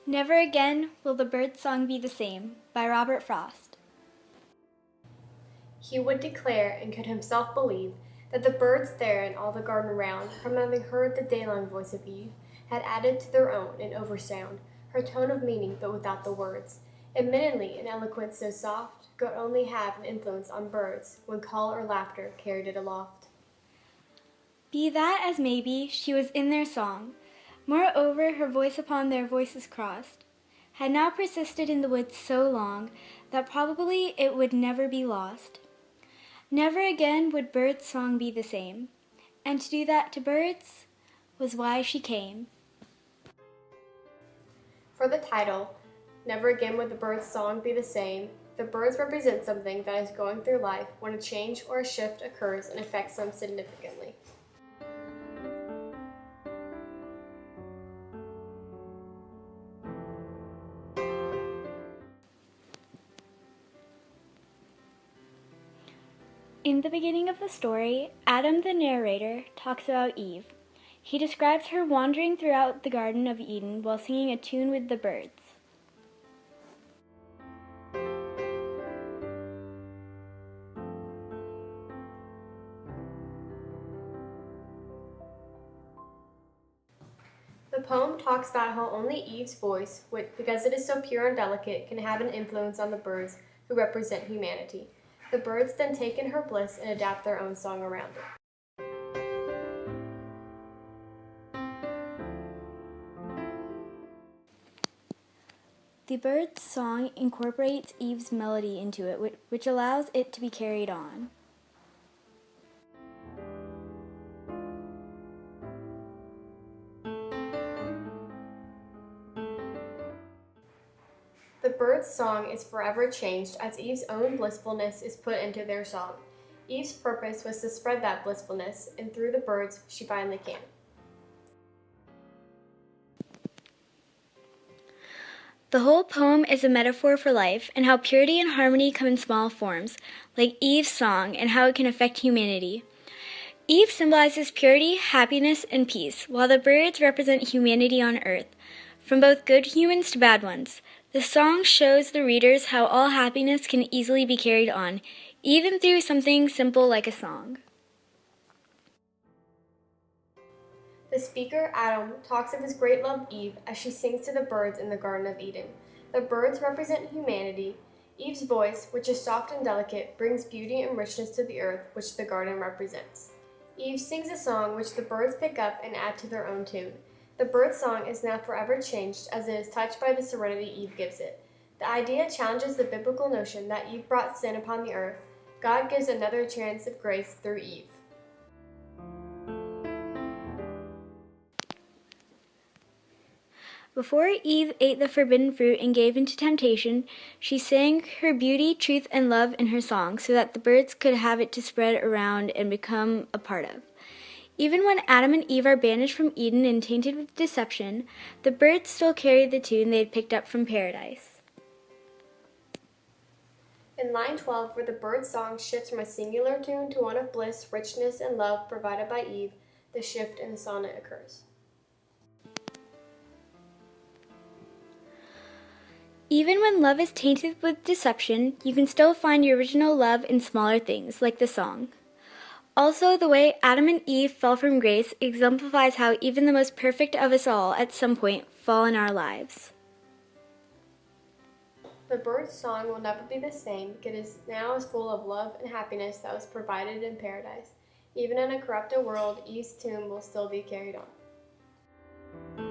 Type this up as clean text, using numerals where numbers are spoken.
Never Again Will the Bird's Song Be the Same by Robert Frost. He would declare, and could himself believe, that the birds there and all the garden round, from having heard the day-long voice of Eve, had added to their own an oversound, her tone of meaning but without the words. Admittedly, an eloquence so soft could only have an influence on birds when call or laughter carried it aloft. Be that as may be, she was in their song. Moreover, her voice upon their voices crossed, had now persisted in the woods so long that probably it would never be lost. Never again would birds' song be the same, and to do that to birds was why she came. For the title, Never Again Would the Bird's Song Be the Same, the birds represent something that is going through life when a change or a shift occurs and affects them significantly. In the beginning of the story, Adam, the narrator, talks about Eve. He describes her wandering throughout the Garden of Eden while singing a tune with the birds. The poem talks about how only Eve's voice, which, because it is so pure and delicate, can have an influence on the birds who represent humanity. The birds then take in her bliss and adapt their own song around it. The bird's song incorporates Eve's melody into it, which allows it to be carried on. The birds' song is forever changed as Eve's own blissfulness is put into their song. Eve's purpose was to spread that blissfulness, and through the birds she finally can. The whole poem is a metaphor for life and how purity and harmony come in small forms, like Eve's song, and how it can affect humanity. Eve symbolizes purity, happiness, and peace, while the birds represent humanity on earth, from both good humans to bad ones. The song shows the readers how all happiness can easily be carried on, even through something simple like a song. The speaker, Adam, talks of his great love Eve as she sings to the birds in the Garden of Eden. The birds represent humanity. Eve's voice, which is soft and delicate, brings beauty and richness to the earth, which the garden represents. Eve sings a song which the birds pick up and add to their own tune. The bird's song is now forever changed as it is touched by the serenity Eve gives it. The idea challenges the biblical notion that Eve brought sin upon the earth. God gives another chance of grace through Eve. Before Eve ate the forbidden fruit and gave into temptation, she sang her beauty, truth, and love in her song so that the birds could have it to spread around and become a part of. Even when Adam and Eve are banished from Eden and tainted with deception, the birds still carry the tune they had picked up from paradise. In line 12, where the bird's song shifts from a singular tune to one of bliss, richness, and love provided by Eve, the shift in the sonnet occurs. Even when love is tainted with deception, you can still find your original love in smaller things, like the song. Also, the way Adam and Eve fell from grace exemplifies how even the most perfect of us all, at some point, fall in our lives. The bird's song will never be the same. It is now as full of love and happiness that was provided in paradise. Even in a corrupted world, Eve's tune will still be carried on.